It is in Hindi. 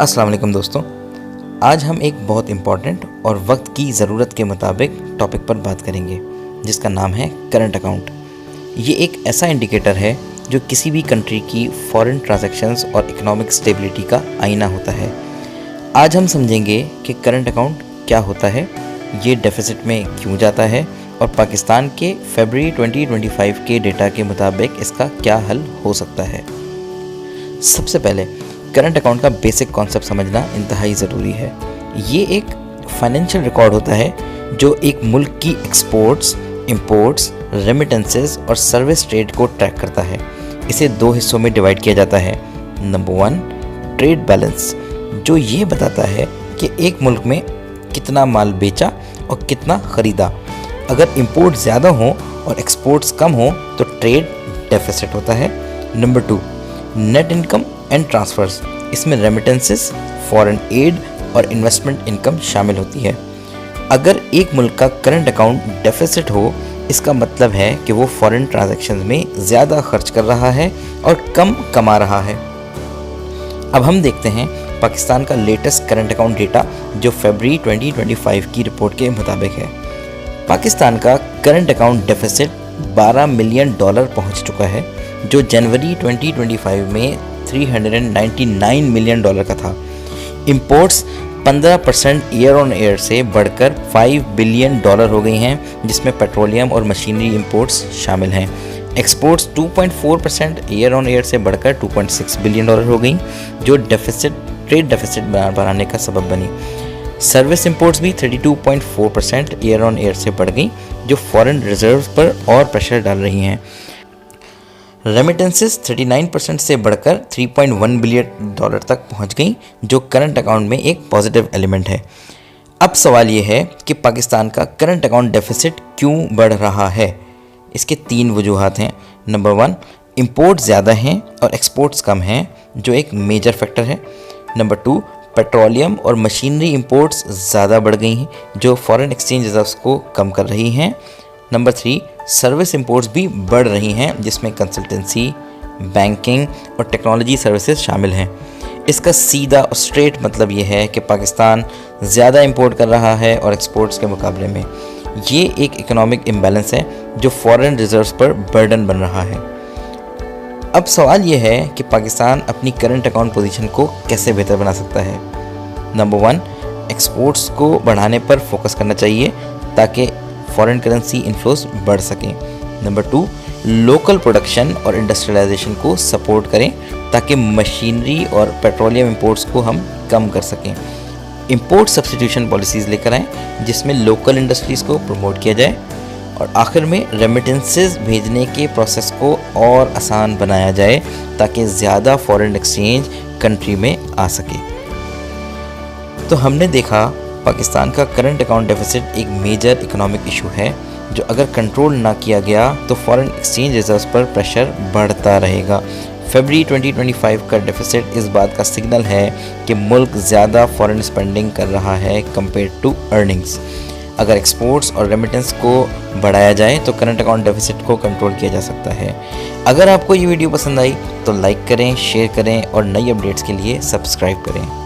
अस्सलाम वालेकुम दोस्तों, आज हम एक बहुत इम्पॉर्टेंट और वक्त की ज़रूरत के मुताबिक टॉपिक पर बात करेंगे जिसका नाम है करंट अकाउंट। ये एक ऐसा इंडिकेटर है जो किसी भी कंट्री की फॉरेन ट्रांजैक्शंस और इकोनॉमिक स्टेबिलिटी का आईना होता है। आज हम समझेंगे कि करंट अकाउंट क्या होता है, ये डेफिसिट में क्यों जाता है और पाकिस्तान के फरवरी 2025 के डेटा के मुताबिक इसका क्या हल हो सकता है। सबसे पहले करंट अकाउंट का बेसिक कॉन्सेप्ट समझना इंतहाई ज़रूरी है। ये एक फाइनेंशियल रिकॉर्ड होता है जो एक मुल्क की एक्सपोर्ट्स, इंपोर्ट्स, रेमिटेंसेस और सर्विस ट्रेड को ट्रैक करता है। इसे दो हिस्सों में डिवाइड किया जाता है। नंबर 1, ट्रेड बैलेंस, जो ये बताता है कि एक मुल्क में कितना माल बेचा और कितना ख़रीदा। अगर इंपोर्ट ज़्यादा हो और एक्सपोर्ट्स कम हो तो ट्रेड डेफिसिट होता है। Number 2, net income and transfers, इसमें रेमिटेंसेस, फॉरेन एड और इन्वेस्टमेंट इनकम शामिल होती है। अगर एक मुल्क का करंट अकाउंट डेफिसिट हो, इसका मतलब है कि वो फॉरेन ट्रांजैक्शंस में ज़्यादा खर्च कर रहा है और कम कमा रहा है। अब हम देखते हैं पाकिस्तान का लेटेस्ट करंट अकाउंट डेटा जो फरवरी 2025 की रिपोर्ट के मुताबिक है। पाकिस्तान का करंट अकाउंट डेफिसिट $12 मिलियन पहुंच चुका है, जो जनवरी 2025 में $399 मिलियन का था। इंपोर्ट्स 15% ईयर ऑन ईयर से बढ़कर $5 बिलियन हो गई हैं, जिसमें पेट्रोलियम और मशीनरी इंपोर्ट्स शामिल हैं। एक्सपोर्ट्स 2.4% ईयर ऑन ईयर से बढ़कर $2.6 बिलियन हो गई, जो ट्रेड डेफिसिट बढ़ाने का सबब बनी। सर्विस इंपोर्ट्स भी 32.4% ईयर ऑन ईयर से बढ़ गई, जो फॉरेन रिजर्व्स पर और प्रेशर डाल रही हैं। रेमिटेंसेस 39% से बढ़कर $3.1 बिलियन तक पहुंच गई, जो करंट अकाउंट में एक पॉजिटिव एलिमेंट है। अब सवाल ये है कि पाकिस्तान का करंट अकाउंट डेफिसिट क्यों बढ़ रहा है। इसके 3 वजूहात हैं। नंबर 1, इंपोर्ट ज़्यादा हैं और एक्सपोर्ट्स कम हैं, जो एक मेजर फैक्टर है। नंबर 2, पेट्रोलियम और मशीनरी इंपोर्ट्स ज़्यादा बढ़ गई हैं, जो फॉरेन एक्सचेंज रिजर्व्स को कम कर रही हैं। नंबर 3, सर्विस इंपोर्ट्स भी बढ़ रही हैं, जिसमें कंसल्टेंसी, बैंकिंग और टेक्नोलॉजी सर्विसेज शामिल हैं। इसका सीधा और स्ट्रेट मतलब ये है कि पाकिस्तान ज़्यादा इंपोर्ट कर रहा है और एक्सपोर्ट्स के मुकाबले में। ये एक इकोनॉमिक इम्बैलेंस है जो फॉरेन रिजर्व्स पर बर्डन बन रहा है। अब सवाल ये है कि पाकिस्तान अपनी करंट अकाउंट पोजीशन को कैसे बेहतर बना सकता है। नंबर 1, एक्सपोर्ट्स को बढ़ाने पर फोकस करना चाहिए ताकि फॉरेन करेंसी इन्फ्लोस बढ़ सकें। नंबर 2, लोकल प्रोडक्शन और इंडस्ट्रियलाइजेशन को सपोर्ट करें ताकि मशीनरी और पेट्रोलियम इंपोर्ट्स को हम कम कर सकें। इंपोर्ट सब्स्टिट्यूशन पॉलिसीज़ लेकर आएँ जिसमें लोकल इंडस्ट्रीज़ को प्रमोट किया जाए। और आखिर में रेमिटेंसेस भेजने के प्रोसेस को और आसान बनाया जाए ताकि ज़्यादा फॉरेन एक्सचेंज कंट्री में आ सके। तो हमने देखा पाकिस्तान का करंट अकाउंट डेफिसिट एक मेजर इकोनॉमिक इशू है जो अगर कंट्रोल ना किया गया तो फॉरेन एक्सचेंज रिजर्व्स पर प्रेशर बढ़ता रहेगा। फरवरी 2025 का डेफिसिट इस बात का सिग्नल है कि मुल्क ज़्यादा फॉरेन स्पेंडिंग कर रहा है कंपेयर टू अर्निंग्स। अगर एक्सपोर्ट्स और रेमिटेंस को बढ़ाया जाए तो करंट अकाउंट डेफिसिट को कंट्रोल किया जा सकता है। अगर आपको ये वीडियो पसंद आई तो लाइक करें, शेयर करें और नई अपडेट्स के लिए सब्सक्राइब करें।